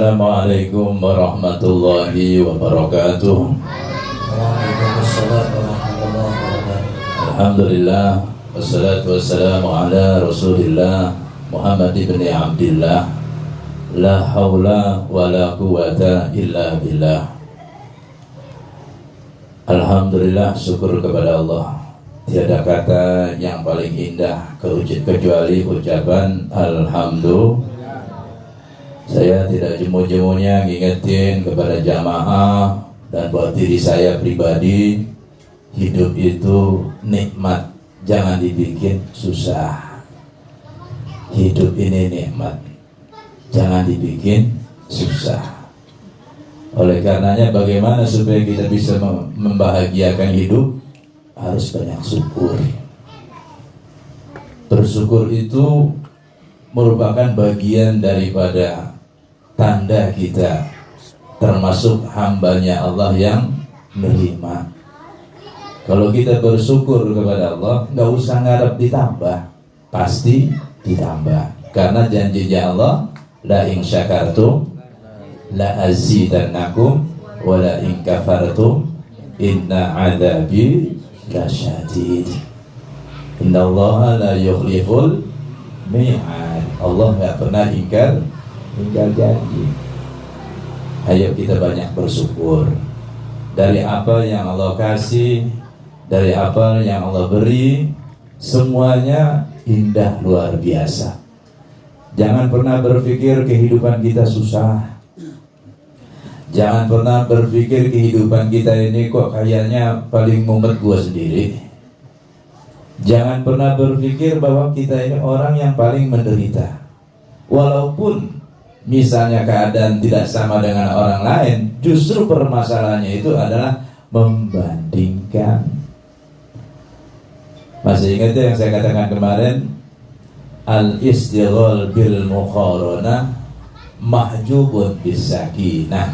Assalamualaikum warahmatullahi wabarakatuh. Waalaikumsalam warahmatullahi wabarakatuh. Alhamdulillah, wassalatu wassalamu ala Rasulillah Muhammad ibn Abdillah. La hawla wa la quwata illa billah. Alhamdulillah, syukur kepada Allah. Tiada kata yang paling indah kecuali ucapan alhamdulillah. Saya tidak jemu-jemunya ngingetin kepada jamaah dan buat diri saya pribadi, hidup itu nikmat, jangan dibikin susah. Hidup ini nikmat, jangan dibikin susah. Oleh karenanya bagaimana supaya kita bisa membahagiakan hidup? Harus banyak syukur. Bersyukur itu merupakan bagian daripada tanda kita termasuk hambanya Allah yang menerima. Kalau kita bersyukur kepada Allah, nggak usah ngarep ditambah, pasti ditambah. Karena janjinya Allah, la in syakartum la azidannakum wa la in kafartum inna adzabi lasyadid. Innallaha la yukhliful mi'ad. Allah nggak pernah ingkar janji. Ayo kita banyak bersyukur dari apa yang Allah kasih, dari apa yang Allah beri, semuanya indah luar biasa. Jangan pernah berpikir kehidupan kita susah. Jangan pernah berpikir kehidupan kita ini kok kayaknya paling mumet gua sendiri. Jangan pernah berpikir bahwa kita ini orang yang paling menderita. Walaupun misalnya keadaan tidak sama dengan orang lain, justru permasalahannya itu adalah membandingkan. Masih ingat yang saya katakan kemarin? Al-istighal bil muqaranah mahjubun bis sakinah.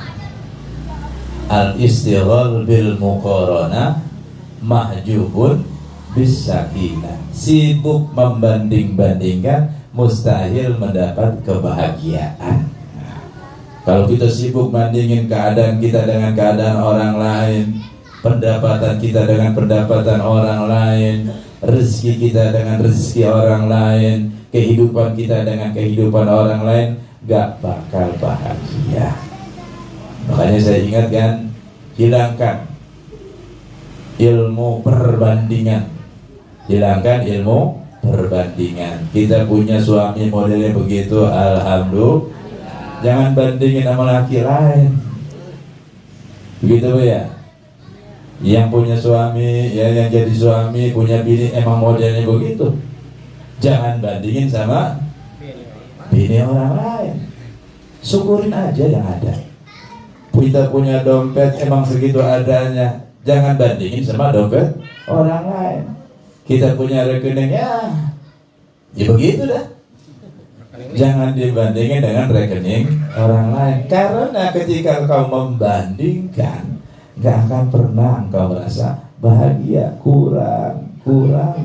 Al-istighal bil muqaranah mahjubun bis sakinah. Sibuk membanding-bandingkan mustahil mendapat kebahagiaan. Kalau kita sibuk bandingin keadaan kita dengan keadaan orang lain, pendapatan kita dengan pendapatan orang lain, rezeki kita dengan rezeki orang lain, kehidupan kita dengan kehidupan orang lain, gak bakal bahagia. Makanya saya ingatkan, hilangkan ilmu perbandingan. Hilangkan ilmu perbandingan. Kita punya suami modelnya begitu, alhamdulillah. Jangan bandingin sama laki lain. Begitu ya. Yang punya suami, ya yang jadi suami punya bini emang modelnya begitu. Jangan bandingin sama bini orang lain. Syukurin aja yang ada. Kita punya dompet emang segitu adanya. Jangan bandingin sama dompet orang lain. Kita punya rekening ya begitu dah. Jangan dibandingin dengan rekening orang lain. Karena ketika kau membandingkan, gak akan pernah engkau merasa bahagia. Kurang,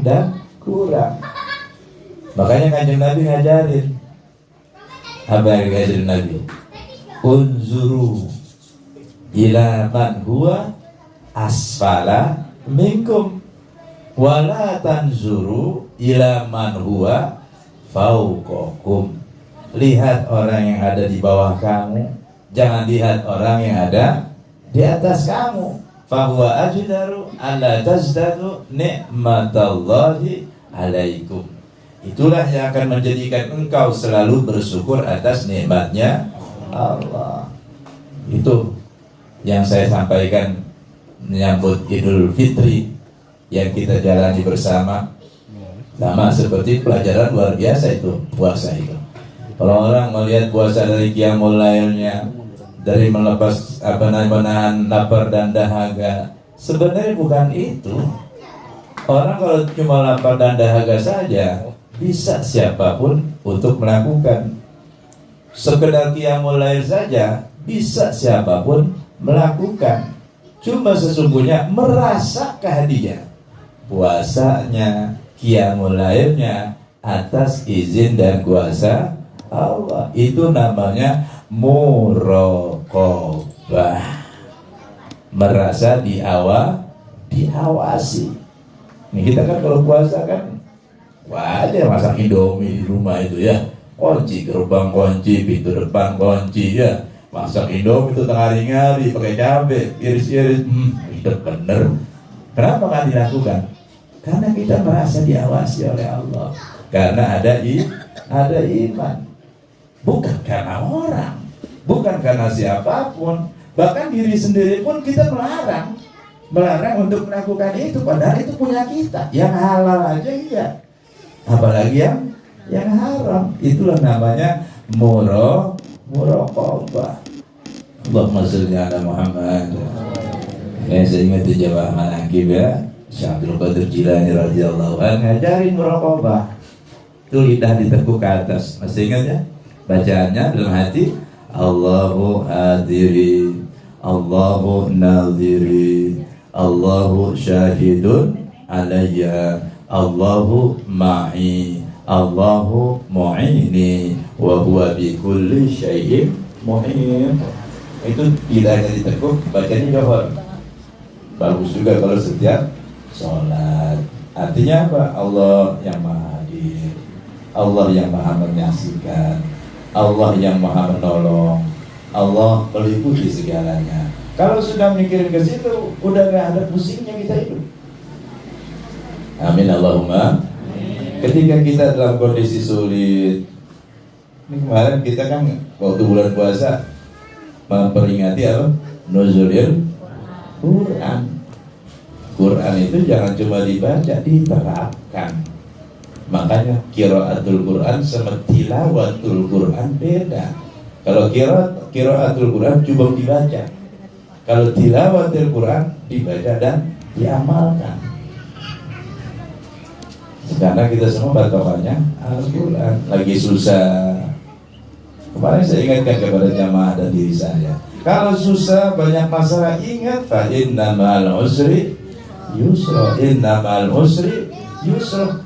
dan kurang. Makanya Kanjeng Nabi ngajarin. Apa yang ngajarin Nabi? Unzuru ila man huwa asfala minkum wala tanzuru ila man huwa fauqakum. Lihat orang yang ada di bawah kamu, jangan lihat orang yang ada di atas kamu. Fahuwa ajdaru alla tazdadu ni'matallahi alaikum. Itulah yang akan menjadikan engkau selalu bersyukur atas nikmatnya Allah. Itu yang saya sampaikan menyambut Idul Fitri yang kita jalani bersama. Sama seperti pelajaran luar biasa itu, puasa itu. Kalau orang melihat puasa dari qiyamul lailnya, dari melepas menahan lapar dan dahaga, sebenarnya bukan itu. Orang kalau cuma lapar dan dahaga saja, bisa siapapun untuk melakukan. Sekedar qiyamul lail saja, bisa siapapun melakukan. Cuma sesungguhnya merasakah dia puasanya, qiyamul lailnya atas izin dan kuasa Allah. Itu namanya Muraqabah, merasa diawasi. Nih kita kan kalau puasa kan wajar masak Indomie di rumah itu ya, kunci gerbang, kunci pintu depan, kunci ya, masak Indomie itu tengah hari pakai cabai, iris-iris, bener. Kenapa nggak dilakukan? Karena kita merasa diawasi oleh Allah, karena ada iman, bukan karena orang, bukan karena siapapun, bahkan diri sendiri pun kita melarang untuk melakukan itu, padahal itu punya kita. Yang halal aja iya, apalagi yang haram. Itulah namanya muraqabah. Allahumma sholli ala Muhammad. Saya ingat di Jamaah Manaqib ya, Syekh Abdul Qadir Jilani radhiyallahu anhu ngajarin muraqabah. Itu lidah ditekuk ke atas. Masih ingat ya? Bacaannya dalam hati, Allahu hadiri, Allahu nadhiri, Allahu syahidun alayya, Allahu ma'i, Allahu mu'ini, wa huwa bi kulli syai'in mu'in. Itu lidahnya ditekuk, bacanya johor. Bagus juga kalau setiap sholat. Artinya apa? Allah yang maha hadir, Allah yang maha menyaksikan, Allah yang maha menolong, Allah meliputi segalanya. Kalau sudah mikirin ke situ, udah gak ada pusingnya kita hidup. Amin Allahumma. Ketika kita dalam kondisi sulit, ini kemarin kita kan waktu bulan puasa memperingati apa? Nuzulil Quran. Quran itu jangan cuma dibaca, diterapkan. Makanya qiraatul Quran sama tilawatul Quran beda. Kalau qiraatul Quran cuma dibaca, kalau tilawatul Quran dibaca dan diamalkan. Sekarang kita semua patokannya Al-Quran. Lagi susah, kemarin saya ingatkan kepada jamaah dan diri saya, kalau susah banyak masalah, ingat fa inna ma'al usri yusra, inna ma'al usri yusra.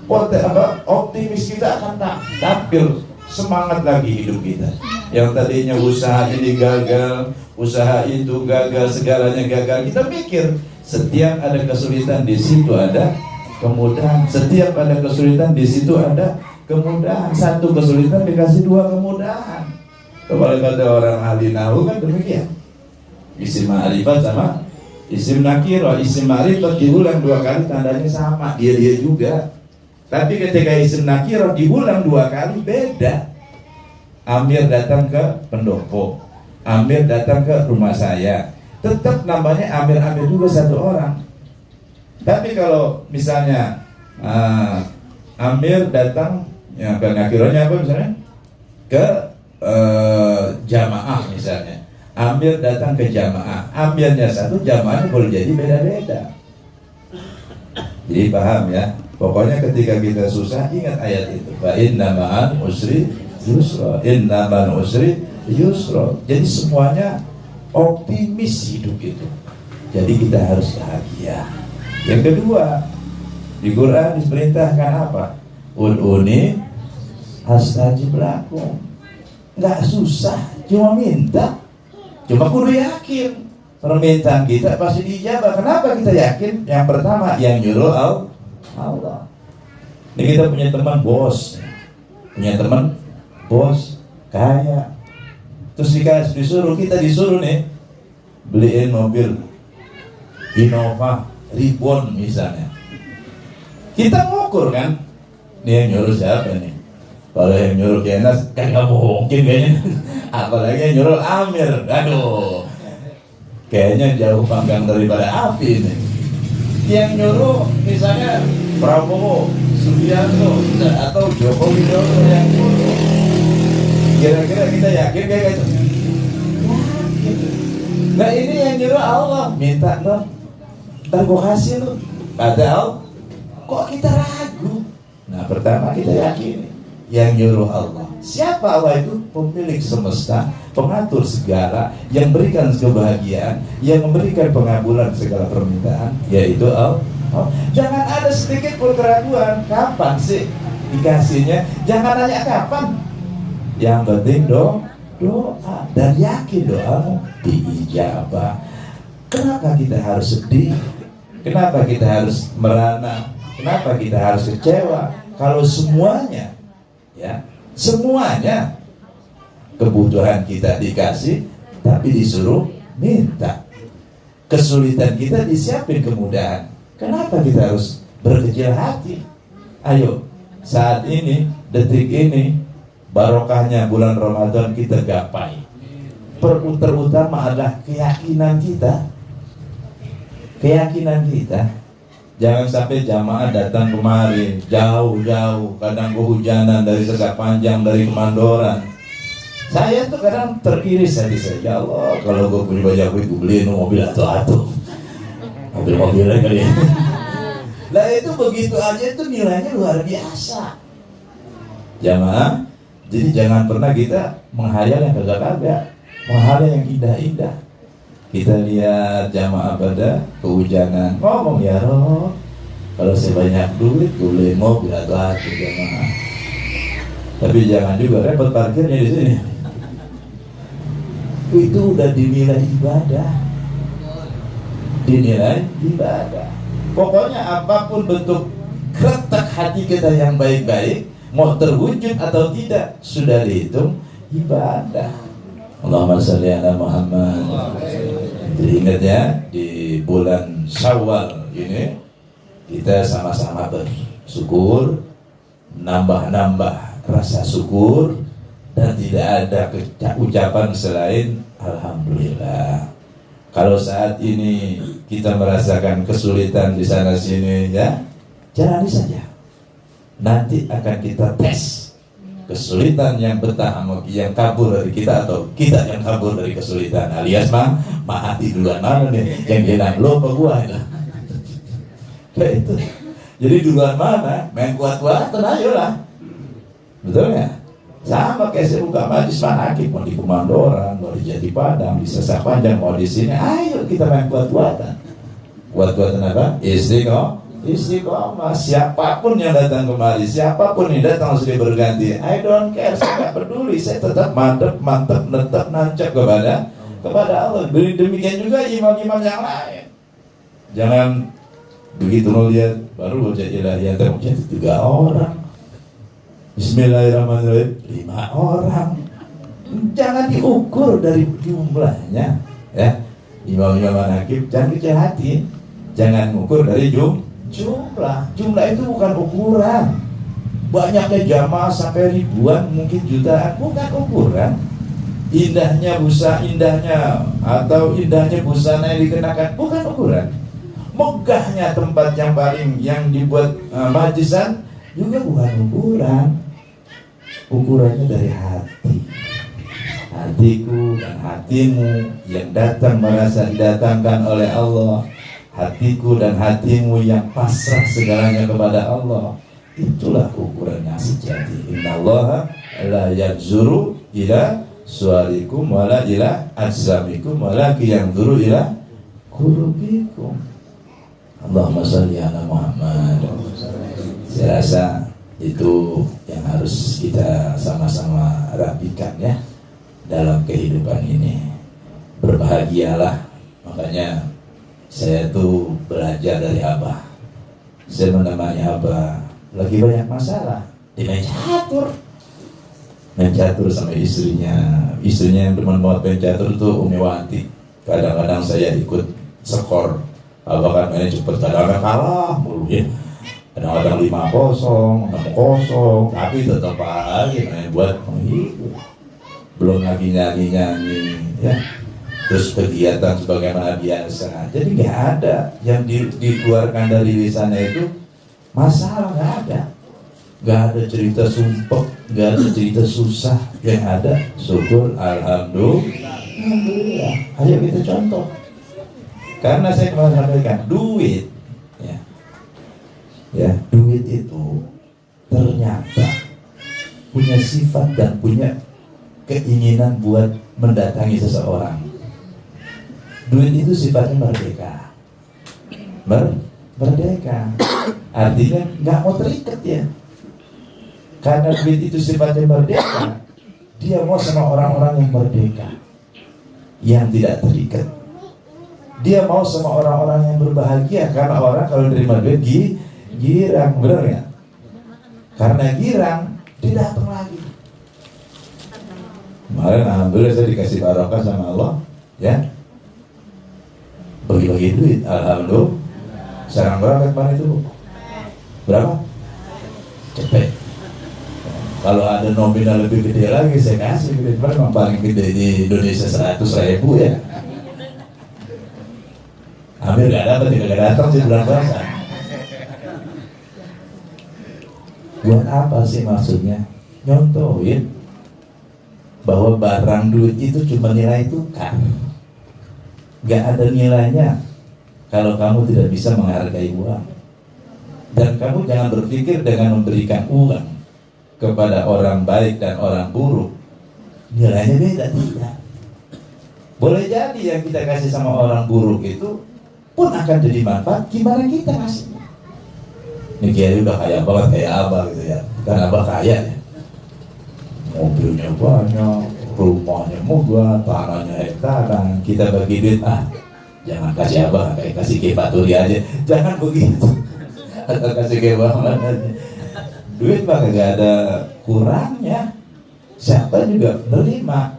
Optimis kita akan tampil semangat lagi hidup kita. Yang tadinya usaha ini gagal, usaha itu gagal, segalanya gagal, kita pikir setiap ada kesulitan di situ ada kemudahan, setiap ada kesulitan di situ ada kemudahan. Satu kesulitan dikasih dua kemudahan. Kalau kata orang ahli nahwu kan demikian. Isim ma'rifat sama isim nakirah. Isim ma'rifat diulang dua kali tandanya sama, dia juga. Tapi ketika isim nakirah diulang dua kali beda. Amir datang ke pendopo, Amir datang ke rumah saya, tetap namanya Amir juga satu orang. Tapi kalau misalnya Amir datang, ya ke nakirahnya apa misalnya? Ke jamaah misalnya. Amir datang ke jamaah, Amirnya satu, jamaahnya boleh jadi beda-beda. Jadi paham ya? Pokoknya ketika kita susah, ingat ayat itu. Fa inna ma'al usri yusra, inna ma'al usri yusra. Jadi semuanya optimis hidup itu. Jadi kita harus bahagia. Yang kedua, di Quran diperintahkan apa? Ud'uni astajib lakum. Nggak susah, cuma minta. Cuma kudu yakin permintaan kita pasti dijawab. Kenapa kita yakin? Yang pertama, yang nyuruh Allah. Ini kita punya teman bos, kaya. Terus kita disuruh nih beliin mobil Innova Ribbon misalnya. Kita ngukur kan, ini yang nyuruh siapa nih? Kalau yang nyuruh Kenas kan gak mungkin kayaknya. Apalagi yang nyuruh Amir, aduh, kayaknya jauh panggang daripada api nih. Yang nyuruh misalnya Prabowo Subianto atau Joko Widodo yang nyuruh, kira-kira kita yakin kayak gitu? Yakin. Nah ini yang nyuruh Allah, minta dong, ntar gua kasih lu. Kata Allah, kok kita ragu? Nah pertama kita yakin yang nyuruh Allah. Siapa Allah itu? Pemilik semesta, pengatur segala, yang berikan kebahagiaan, yang memberikan pengabulan segala permintaan, yaitu Allah. Jangan ada sedikit pun keraguan. Kapan sih dikasihnya? Jangan nanya kapan. Yang penting doa dan yakin doamu diijabah. Kenapa kita harus sedih? Kenapa kita harus merana? Kenapa kita harus kecewa? Kalau semuanya, ya, semuanya kebutuhan kita dikasih, tapi disuruh minta. Kesulitan kita disiapin kemudahan. Kenapa kita harus berkecil hati? Ayo, saat ini, detik ini, barokahnya bulan Ramadan kita gapai. Terutama adalah keyakinan kita. Keyakinan kita. Jangan sampai jamaah datang kemari jauh-jauh, kadang kehujanan dari Segak Panjang, dari Kemandoran. Saya tuh kadang teriris hati saya, ya Allah, kalau gue punya banyak duit, gue beliin mobil atau mobil-mobilnya kali ya. Lah itu begitu aja itu nilainya luar biasa. Jamaah, jadi jangan pernah kita menghayal yang kagak-kagak, menghayal yang indah-indah. Kita lihat jamaah pada kehujanan, ngomong ya Roh, kalau saya banyak duit, gue beliin mobil atau jamaah. Tapi jangan juga repot parkirnya di sini. Itu udah dinilai ibadah. Dinilai ibadah. Pokoknya apapun bentuk kretek hati kita yang baik-baik, mau terwujud atau tidak, sudah dihitung ibadah. Allahumma sholli ala Muhammad. Jadi ingat ya, di bulan Syawal ini kita sama-sama bersyukur, nambah-nambah rasa syukur, dan tidak ada ucapan selain alhamdulillah. Kalau saat ini kita merasakan kesulitan di sana sini, ya jalani saja. Nanti akan kita tes kesulitan yang betah yang kabur dari kita atau kita yang kabur dari kesulitan, alias mati duluan mana nih yang bilang lo apa gua itu. Nah, itu jadi duluan mana main kuat-kuatan ayo lah, betul ya. Sama kayak saya buka majlis manakib, mau di Kemandoran, mau di Jati Padang, di Segak Panjang, mau di sini, ayo kita main kuat-kuatan. Kuat-kuatan apa? Istiqomah. Siapapun yang datang kemari, siapapun yang datang sudah berganti, I don't care, saya gak peduli, saya tetap mantep, netep, nancap kepada Allah. Demikian juga imam-imam yang lain. Jangan begitu melihat baru baca ilahiyah terjadi 3 orang, Bismillahirrahmanirrahim 5 orang. Jangan diukur dari jumlahnya, ya. Imam-imam manakib jangan kecil hati, jangan ukur dari jumlah itu bukan ukuran. Banyaknya jamaah sampai ribuan, mungkin jutaan, bukan ukuran. Indahnya busana yang dikenakan bukan ukuran. Megahnya tempat yang dibuat majlisan juga bukan ukuran. Ukurannya dari hatiku dan hatimu yang datang merasa didatangkan oleh Allah. Hatiku dan hatimu yang pasrah segalanya kepada Allah. Itulah ukuran yang sejati. Innallaha la yanzuru ila suwarikum wala ila ajsamikum walakin yanzuru ila qulubikum. Allahumma sholli ala Muhammad. Saya rasa itu yang harus kita sama-sama rapikan ya dalam kehidupan ini. Berbahagialah. Makanya saya tuh belajar dari Abah. Saya menemani Abah lagi banyak masalah di main catur sama istrinya yang teman buat main catur tuh Umiwati. Kadang-kadang saya ikut skor. Abah kan mainnya cepet, kadang-kadang kalah mulu ya. Kadang-kadang 5-0, 6-0, tapi tetap aja main buat menghibur. Belum lagi nyanyi ya. Terus kegiatan sebagaimana biasa. Jadi nggak ada yang dikeluarkan dari lisannya itu masalah, nggak ada cerita sumpah, nggak ada cerita susah. Yang ada syukur, alhamdulillah. Ayo kita contoh. Karena saya kemarin sampaikan duit, ya duit itu ternyata punya sifat dan punya keinginan buat mendatangi seseorang. Duit itu sifatnya merdeka. Merdeka. Artinya nggak mau terikat ya. Karena duit itu sifatnya merdeka, Dia mau sama orang-orang yang merdeka, yang tidak terikat. Dia mau sama orang-orang yang berbahagia, karena orang kalau terima duit girang, benar ya? Karena girang, dia datang lagi. Kemarin alhamdulillah saya dikasih barokah sama Allah, ya. Bagi-bagi duit, alhamdulillah. Sekarang berapa kemarin itu? Berapa? Cepet. Kalau ada nominal lebih gede lagi saya kasih, cuma memang paling gede di Indonesia 100.000 ya. Hampir gak dapat, gak datang sih bulan puasa. Buat apa sih maksudnya? Nyontohin bahwa barang duit itu cuma nilai tukar, gak ada nilainya kalau kamu tidak bisa menghargai uang. Dan kamu jangan berpikir dengan memberikan uang kepada orang baik dan orang buruk nilainya beda, tidak. Boleh jadi yang kita kasih sama orang buruk itu pun akan jadi manfaat gimana kita kasihnya. Ini Kiai udah kaya banget kayak abah gitu ya, kan abah kaya ya, mobilnya banyak, rumahnya megah, tanahnya hektaran. Kita bagi duit, jangan kasih abah, kayak kasih Kiai Faturi aja, jangan begitu. Atau kasih Kiai Muhammad aja. Duit mah gak ada kurangnya, siapa juga menerima.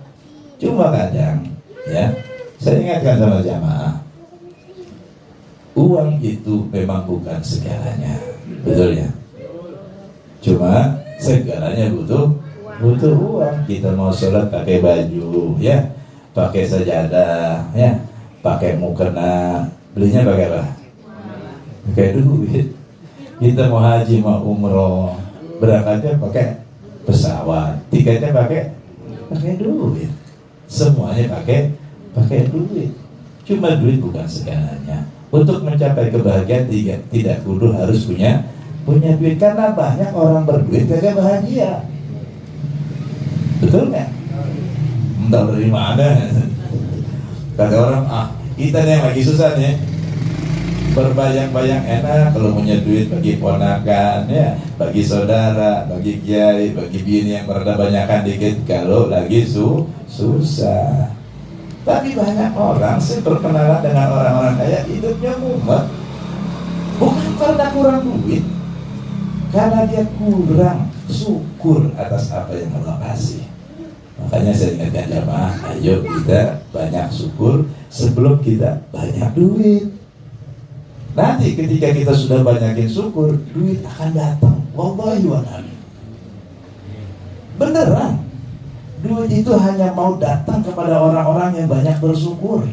Cuma kadang ya, saya ingatkan sama jamaah, uang itu memang bukan segalanya, betul ya. Cuma segalanya butuh uang. Kita mau sholat pakai baju ya, pakai sajadah ya, pakai mukena, belinya pakai apa? Pakai duit. Kita mau haji, mau umroh, berangkatnya pakai pesawat, tiketnya pakai duit, semuanya pakai duit. Cuma duit bukan segalanya. Untuk mencapai kebahagiaan tidak kudu harus punya duit, karena banyak orang berduit gak bahagia. Betul nggak? Entah dari mana. Kata orang, kita nih yang lagi susah nih, berbayang-bayang enak kalau punya duit bagi ponakan ya, bagi saudara, bagi kiai, bagi bini yang berada banyakan dikit kalau lagi susah. Tapi banyak orang sih berkenalan dengan orang-orang kaya hidupnya mumet, bukan karena kurang duit, karena dia kurang syukur atas apa yang Allah kasih. Makanya saya ingatkan jamaah, ayo kita banyak syukur sebelum kita banyak duit. Nanti ketika kita sudah banyakin syukur, duit akan datang. Wallahi wa nabi. Beneran. Duit itu hanya mau datang kepada orang-orang yang banyak bersyukur.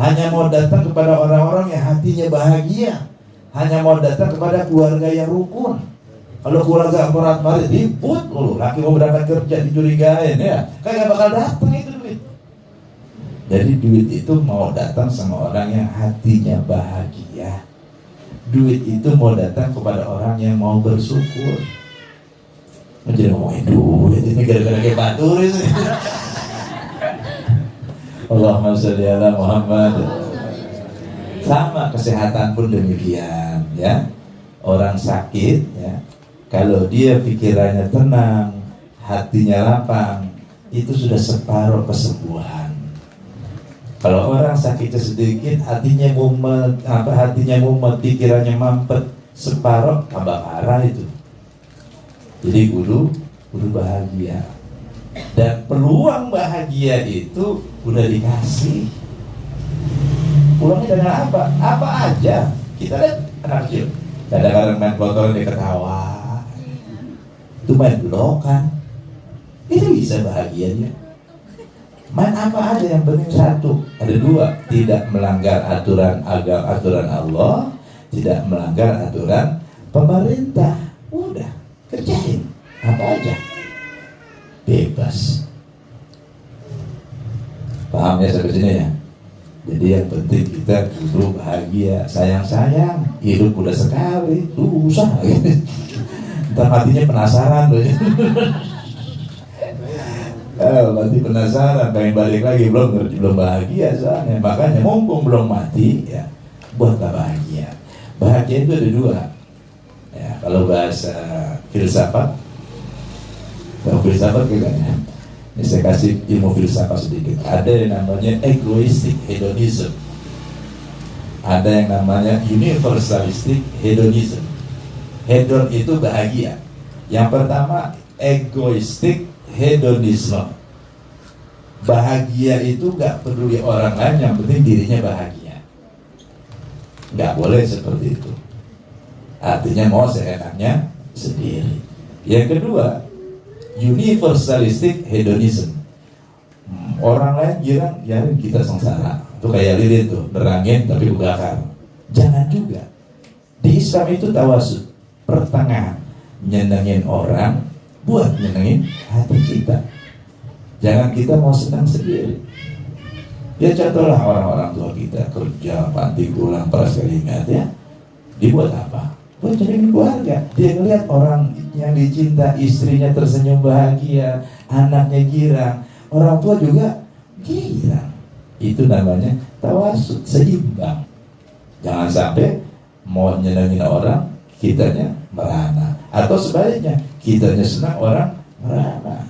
Hanya mau datang kepada orang-orang yang hatinya bahagia. Hanya mau datang kepada keluarga yang rukun. Kalau keluarga akurat marit ribut dulu, laki mau berangkat kerja dicurigain ya, kagak bakal datang itu duit. Jadi duit itu mau datang sama orang yang hatinya bahagia. Duit itu mau datang kepada orang yang mau bersyukur. Menjadi ngomongin duit ini gara-gara kayak Faturi sih. Allahumma sholli ala Muhammad. Sama kesehatan pun demikian ya. Orang sakit ya, kalau dia pikirannya tenang, hatinya lapang, itu sudah separuh kesembuhan. Kalau orang sakitnya sedikit, hatinya mumet, pikirannya mampet, separuh tambah parah itu. Jadi kudu bahagia. Dan peluang bahagia itu udah dikasih. Pulangnya dengan apa? Apa aja. Kita lihat anak kecil, kadang-kadang main kotoran dia ketawa. Itu main blok kan, itu bisa bahagia dia. Main apa aja, yang penting satu, ada dua, tidak melanggar aturan agama, aturan Allah, tidak melanggar aturan pemerintah. Udah, kerjain apa aja, bebas. Paham ya sampai sini ya? Jadi yang penting kita kudu bahagia, sayang-sayang, hidup udah sekali, susah gitu. Ntar matinya penasaran loh. Mati penasaran, pengen balik lagi, belum bahagia soalnya. Makanya mumpung belum mati ya, buatlah bahagia. Bahagia itu ada dua ya, kalau bahasa filsafat, kalau filsafat kan ya, Ini saya kasih ilmu filsafat sedikit. Ada yang namanya egoistic hedonism, ada yang namanya universalistic hedonism. Hedon itu bahagia. Yang pertama egoistic hedonisme, bahagia itu gak peduli orang lain, yang penting dirinya bahagia. Gak boleh seperti itu, artinya mau seenaknya sendiri. Yang kedua universalistic hedonism, orang lain girang, biarin kita sengsara. Itu kayak lilin tuh, nerangin tapi kebakar. Jangan juga. Di Islam itu tawasud, pertengahan, nyenengin orang buat nyenengin hati kita. Jangan kita mau senang sendiri. Ya contohlah orang-orang tua kita kerja, panti pulang, peras keringat ya. Dibuat apa? Buat nyenengin keluarga. Dia ngeliat orang yang dicinta, istrinya tersenyum bahagia, anaknya girang, orang tua juga girang. Itu namanya tawasud, seimbang. Jangan sampai mau nyenengin orang, kitanya merana. Atau sebaliknya, kitanya senang, orang merana.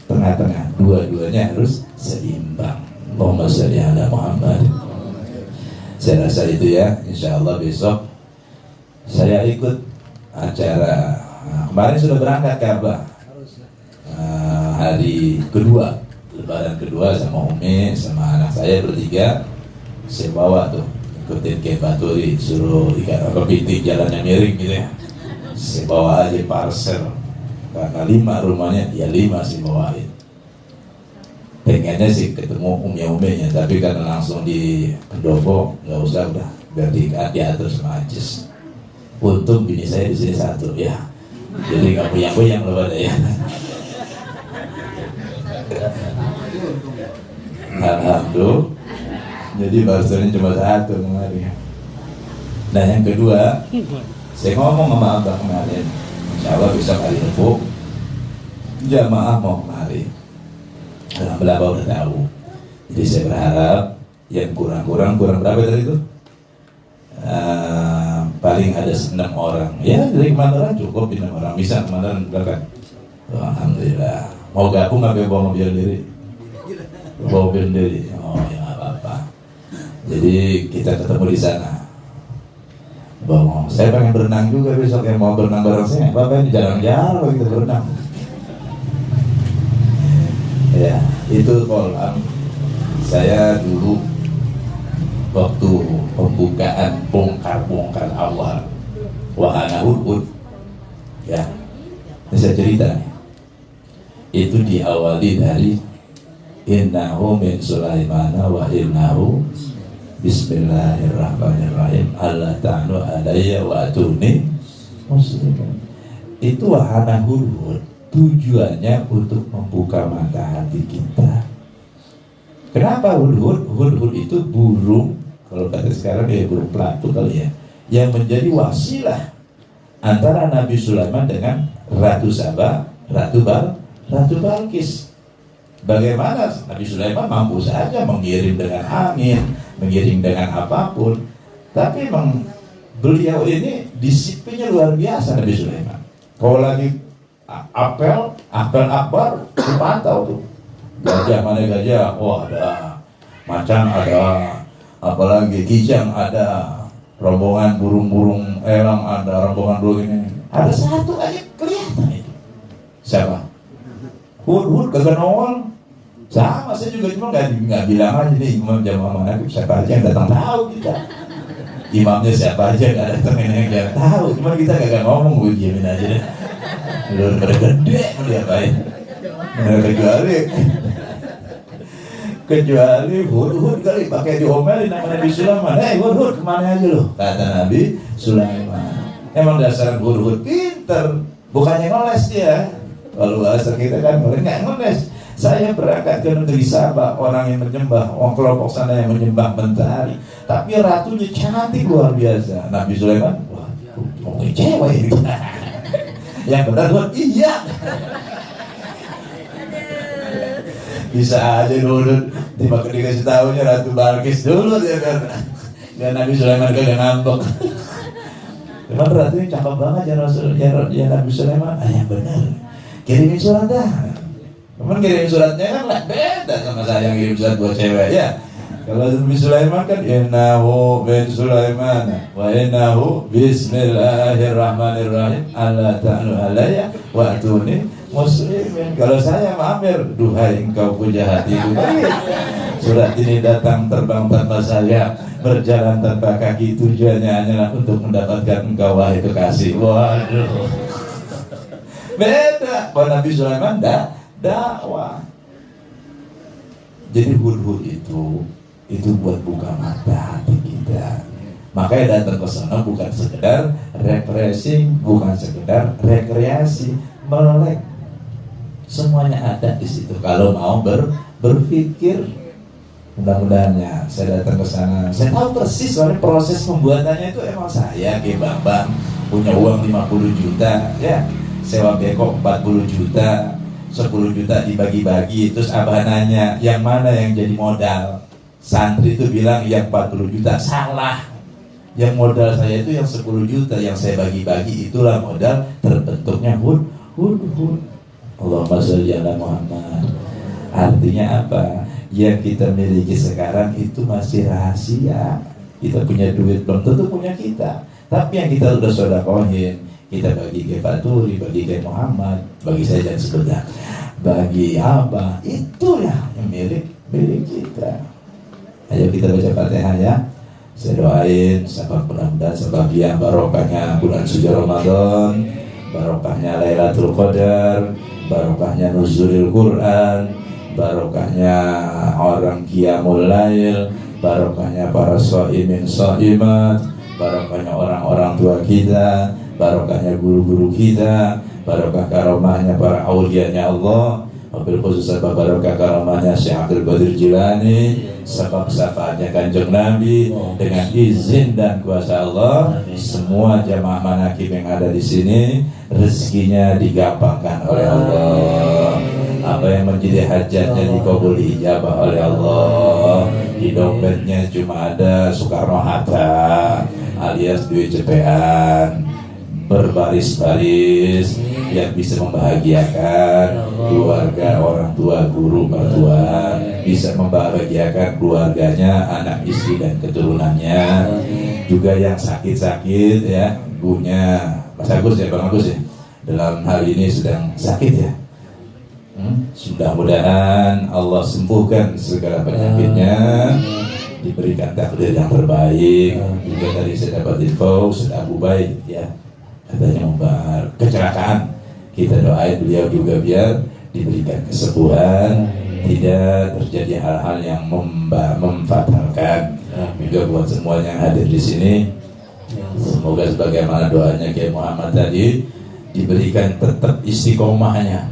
Tengah-tengah, dua-duanya harus seimbang. Allahumma sholli ala Muhammad. Saya rasa itu ya. Insya Allah besok saya ikut acara. Kemarin sudah berangkat ke Abah. Hari kedua, lebaran kedua sama Umi, sama anak saya bertiga. Saya bawa tuh, ikutin ke Baturi, suruh ikat kepiting jalannya miring gitu ya. Saya bawa aja parcel, karena 5 rumahnya, ya 5 sih bawain. Pengennya sih ketemu umi-uminya, tapi karena langsung di pendopo, nggak usah, udah biar diatur sama Ajis. Untung bini saya di sini satu ya, jadi nggak goyang-goyang loh pada ya. Alhamdulillah. Jadi bahasanya cuma satu kemarin. Nah yang kedua, saya ngomong sama Abah kemarin, insya Allah bisa kali Rebo jamaah mau kemarin. Alhamdulillah Abah udah tahu. Jadi saya berharap yang kurang berapa tadi itu? Paling ada 6 orang. Ya dari Kemandoran cukup 6 orang, bisa Kemandoran belakang. Alhamdulillah. Mau gabung nggak bawa mobil sendiri? Bawa mobil sendiri. Oh ya nggak apa-apa. Jadi kita ketemu di sana. Saya pengen berenang juga besok, yang mau berenang bareng saya. Bapak ini jarang-jarang kita berenang. Ya, itu kolam. Saya dulu waktu pembukaan bongkar awal wahana Hudhud, ya, ini saya cerita nih. Itu diawali dari innahu min Sulaimana wa innahu bismillahirrahmanirrahim alla ta'nu alayya wa atuni muslimin. Itu wahana Hudhud tujuannya untuk membuka mata hati kita. Kenapa Hudhud? Hudhud itu burung, kalau kata sekarang dia burung pelatu kali ya, yang menjadi wasilah antara Nabi Sulaiman dengan Ratu Saba, Ratu Balkis. Bagaimana Nabi Sulaiman mampu saja mengirim dengan angin, mengirim dengan apapun, tapi memang beliau ini disiplinnya luar biasa. Nabi Sulaiman kalau lagi apel akbar dipantau tuh, gajah mana gajah, oh ada, macan ada, apalagi kijang ada, rombongan burung-burung elang ada, rombongan burung ini ada, satu aja kelihatan itu. Siapa? Hudhud kagak nongol. Sama, saya juga cuma nggak bilang aja nih imam jamaah manaqib siapa aja yang datang, tahu kita imamnya siapa aja nggak datang, yang nggak tahu, cuma kita kagak ngomong, gue diemin aja deh. Lu pada gede mau diapain? Kecuali Hudhud kali pakai diomelin nama Nabi Sulaiman. Hudhud kemana aja lo? Kata Nabi Sulaiman. Emang dasar Hudhud pinter, bukannya ngoles dia. Kalau bahasa kita kan nggak ngoles. Saya berangkat ke negeri Sabah, orang yang menyembah, orang kelompok sana yang menyembah mentari, tapi ratunya cantik luar biasa. Nabi Sulaiman, wah, cewek ini. Yang benar buat iya. Bisa aja dulu, tiba dikasih tahunya Ratu Balkis dulu dia kan. Dan Nabi Sulaiman kagak ngambek. Memang ratunya cakep banget ya Rasul, ya Nabi Sulaiman. Yang benar. Kirimin surat dah. Cuman kirim suratnya kan lah beda sama saya yang kirim surat buat cewek ya. Kalau Nabi Sulaiman kan innahu bin Sulaiman wa innahu bismillahirrahmanirrahim alla ta'lu alayya wa atuni muslimin. Kalau saya Amir, duhai engkau puja hatiku baik. Surat ini datang terbang tanpa sayap, berjalan tanpa kaki, tujuannya hanyalah untuk mendapatkan engkau wahai kekasih. Waduh. Beda. Kalau Nabi Sulaiman dakwah. Jadi hud-hud itu buat buka mata hati kita. Makanya datang ke sana bukan sekedar refreshing, bukan sekedar rekreasi, melek. Semuanya ada di situ. Kalau mau berpikir, mudah-mudahannya saya datang ke sana. Saya tahu persis soalnya proses pembuatannya itu emang saya, Ki Bambang, punya uang 50 juta, ya sewa beko 40 juta, 10 juta dibagi-bagi. Terus abah nanya, yang mana yang jadi modal? Santri itu bilang yang 40 juta, salah. Yang modal saya itu yang 10 juta yang saya bagi-bagi, itulah modal terbentuknya hud. Allahumma sholli ala Muhammad. Artinya apa? Yang kita miliki sekarang itu masih rahasia. Kita punya duit belum tentu punya kita, tapi yang kita udah sedekahin, kita bagi ke Faturi, bagi ke Muhammad, bagi saya dan sebutnya, bagi Abah, itu ya yang milik kita. Ayo kita baca Fatihah ya. Saya doain sebab mudah-mudahan sebagian barokahnya bulan suci Ramadan, barokahnya Lailatul Qadar, barokahnya nuzulil Quran, barokahnya orang qiyamul lail, barokahnya para shaimin shaimat, barokahnya orang-orang tua kita, barokahnya guru-guru kita, barokah karomahnya para aulianya Allah, wabil khusus barokah karomahnya Syekh Abdul Qadir Jilani, sebab syafaatnya Kanjeng Nabi, dengan izin dan kuasa Allah. Semua jamaah manakib yang ada di sini rezekinya digampangkan oleh Allah. Apa yang menjadi hajatnya dikabuli ijabah oleh Allah. Di dompetnya cuma ada Soekarno-Hatta alias duit cepean berbaris-baris yang bisa membahagiakan keluarga, orang tua, guru, mertua, bisa membahagiakan keluarganya, anak istri dan keturunannya. Juga yang sakit-sakit ya, ibunya Mas Agus ya, Bang Agus ya, dalam hal ini sedang sakit ya. Mudah-mudahan Allah sembuhkan segala penyakitnya, diberikan takdir yang terbaik. Juga tadi saya dapat info sudah Abu Baik ya, katanya kecelakaan. Kita doain beliau juga biar diberikan kesembuhan, tidak terjadi hal-hal yang memfatalkan. Juga buat semua yang hadir di sini, semoga sebagaimana doanya Kiai Muhammad tadi, diberikan tetap istiqomahnya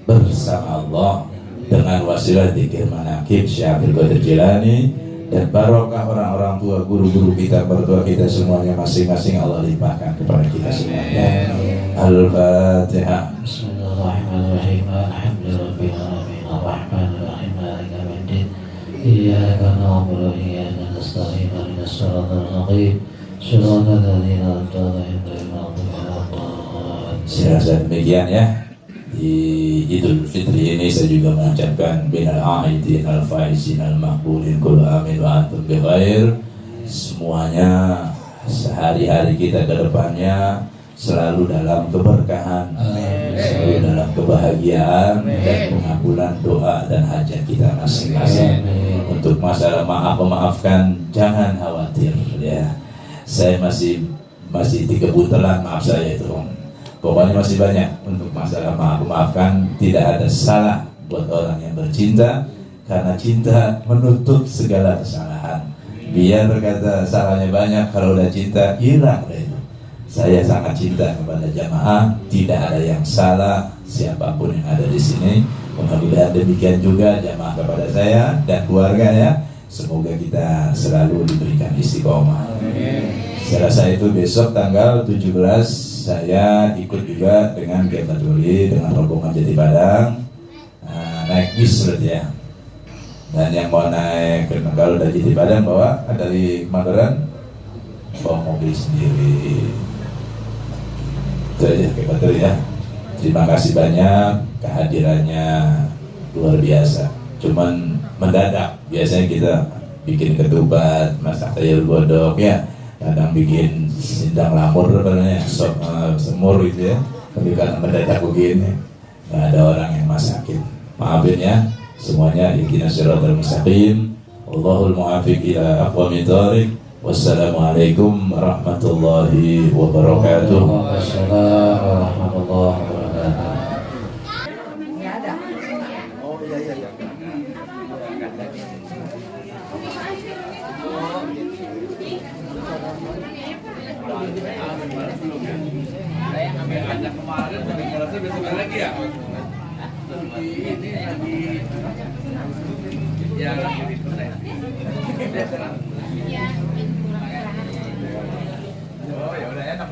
bersama Allah dengan wasilah dzikir manaqib Syekh Abdul Qadir Jilani, dan barokah orang-orang tua, guru-guru kita, mertua kita semuanya masing-masing Allah limpahkan kepada kita semuanya. Al-Fatihah. Bismillahirrahmanirrahim. Alhamdulillahirabbil alamin. Arrahmanir rahim. Maliki yaumiddin. Iyyaka na'budu wa iyyaka nasta'in. Ihdinas siratal mustaqim. Shiratal ladzina an'amta 'alaihim ghairil maghdubi 'alaihim. Saya rasa demikian ya. Di Idul Fitri ini saya juga mengucapkan binal aidin al faizin al maqbulin kullu amin wa antum bi khair. Semuanya sehari-hari kita ke depannya selalu dalam keberkahan, selalu dalam kebahagiaan dan pengabulan doa dan hajat kita masing-masing. Untuk masalah memaafkan jangan khawatir ya. Saya masih 3 buntelan, maaf saya itu. Pokoknya masih banyak untuk masalah maafkan. Tidak ada salah buat orang yang bercinta, karena cinta menutup segala kesalahan. Biar kata salahnya banyak, kalau udah cinta hilang deh itu. Saya sangat cinta kepada jamaah, tidak ada yang salah siapapun yang ada di sini. Mudah-mudahan demikian juga jamaah kepada saya dan keluarga ya. Semoga kita selalu diberikan istiqomah. Saya rasa itu besok tanggal 17 saya ikut juga dengan Kiai Faturi, dengan rombongan Jati Padang, naik bis berarti ya. Dan yang mau naik kalau dari Jati Padang bawa dari Magelang bawa mobil sendiri. Itu aja Kiai Faturi ya. Terima kasih banyak, kehadirannya luar biasa. Cuman mendadak, biasanya kita bikin ketupat, masak sayur godok ya, kadang bikin sindang lamur sebenarnya, semur gitu ya. Tapi karena mendadak begini, nggak ada orang yang masakin. Maafin ya semuanya. Ihdinas siratal mustaqim. Wallahul muwaffiq ila aqwamit thoriq. Wassalamualaikum warahmatullahi wabarakatuh. Waalaikumsalam warahmatullahi wabarakatuh. Oh ya udah enak.